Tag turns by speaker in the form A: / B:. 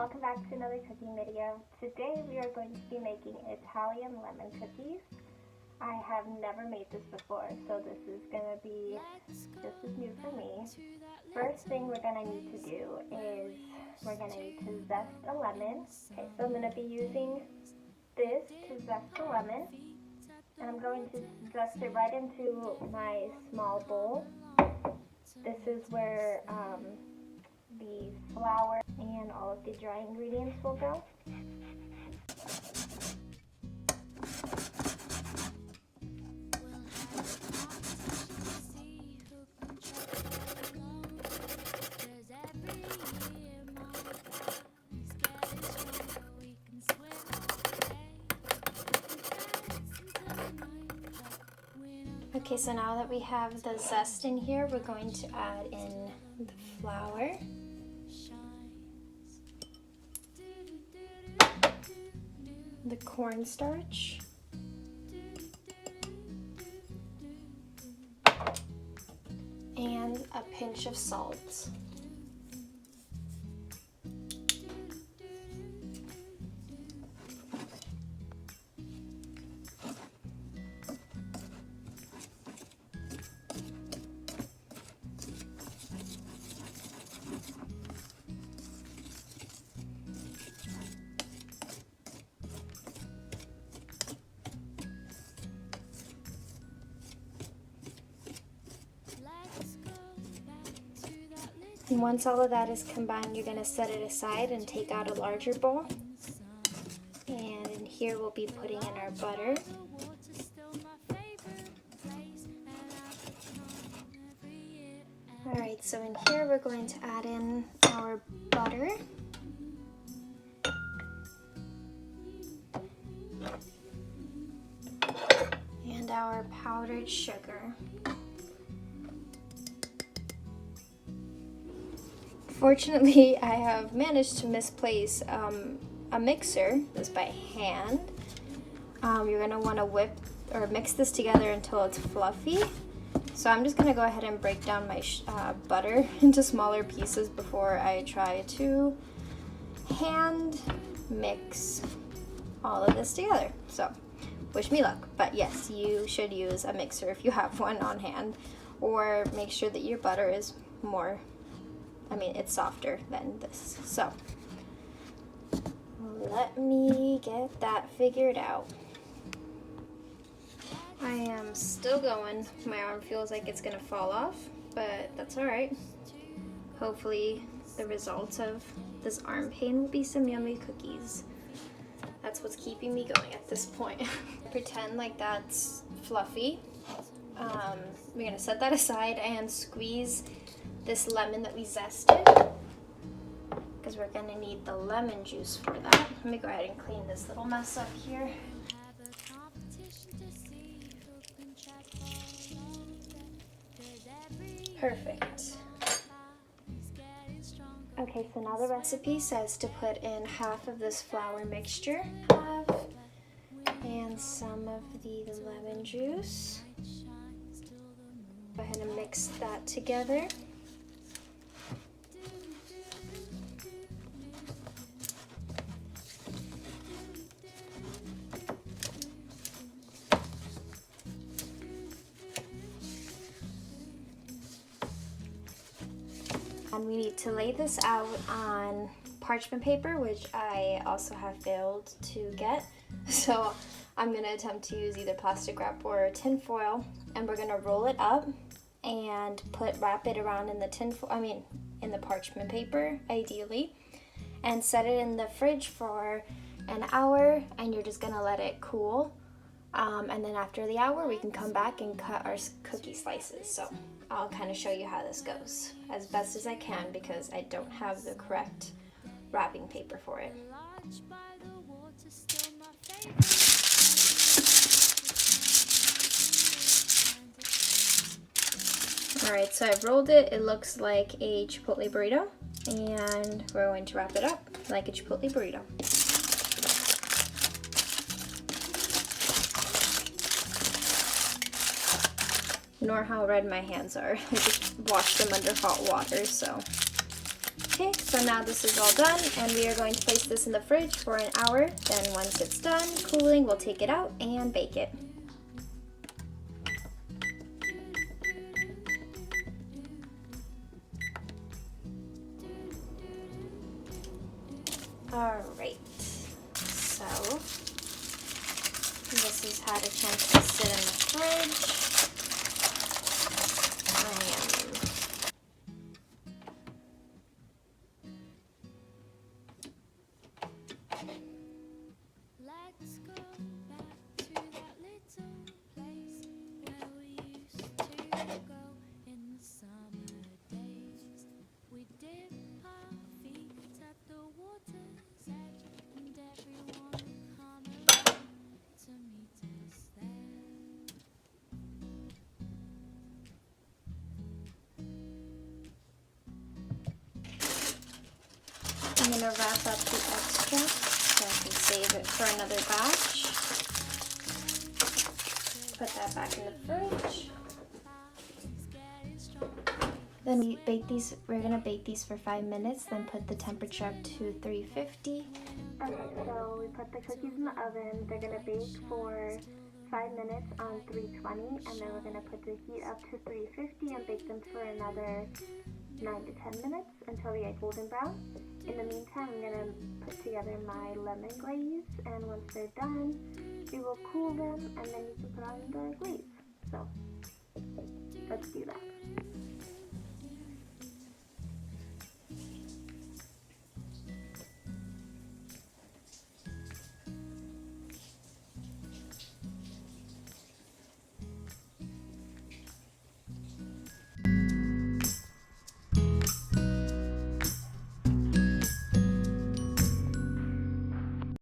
A: welcome back to another cooking video. Today we are going to be making Italian lemon cookies. I have never made this before, so this is going to be just as new for me. First thing we're going to need to do is we're going to need to zest a lemon. Okay, so I'm going to be using this to zest the lemon, and I'm going to zest it right into my small bowl. This is where the flour and all of the dry ingredients will go. Okay, so now that we have the zest in here, we're going to add in the flour. The cornstarch. And a pinch of salt. And once all of that is combined, you're going to set it aside and take out a larger bowl. And in here we'll be putting in our butter. Alright, so in here we're going to add in our butter. And our powdered sugar. Fortunately, I have managed to misplace a mixer, this by hand. You're going to want to whip or mix this together until it's fluffy. So I'm just going to go ahead and break down my butter into smaller pieces before I try to hand mix all of this together. So wish me luck, but yes, you should use a mixer if you have one on hand, or make sure that your butter is it's softer than this. So let me get that figured out. I am still going. My arm feels like it's gonna fall off, but that's all right. Hopefully the result of this arm pain will be some yummy cookies. That's what's keeping me going at this point. Pretend like that's fluffy. We're gonna set that aside and squeeze this lemon that we zested, because we're going to need the lemon juice for that. Let me go ahead and clean this little mess up here. Perfect. Okay, so now the recipe says to put in half of this flour mixture, and some of the lemon juice. Go ahead and mix that together. And we need to lay this out on parchment paper, which I also have failed to get. So I'm going to attempt to use either plastic wrap or tin foil, and we're going to roll it up and wrap it around in the in the parchment paper, ideally, and set it in the fridge for an hour, and you're just going to let it cool. And then after the hour, we can come back and cut our cookie slices. So I'll kind of show you how this goes as best as I can, because I don't have the correct wrapping paper for it. Alright, so I've rolled it. It looks like a chipotle burrito, and we're going to wrap it up like a chipotle burrito. Nor how red my hands are. I just washed them under hot water, so Okay, so now this is all done, and we are going to place this in the fridge for an hour. Then once it's done cooling, we'll take it out and bake it. Alright, so this has had a chance to sit in the fridge.
B: Let's go back to that little place where we used to go in the summer days. We dip our feet at the water's edge, and everyone would come around to meet us there.
A: I'm going to wrap up the extra so I can save it for another batch. Put that back in the fridge. Then we're going to bake these for 5 minutes, then put the temperature up to 350. Okay, so we put the cookies in the oven. They're going to bake for 5 minutes on 320, and then we're going to put the heat up to 350 and bake them for another 9 to 10 minutes until they get golden brown. In the meantime, I'm going to put together my lemon glaze, and once they're done, we will cool them, and then you can put on the glaze. So, let's do that.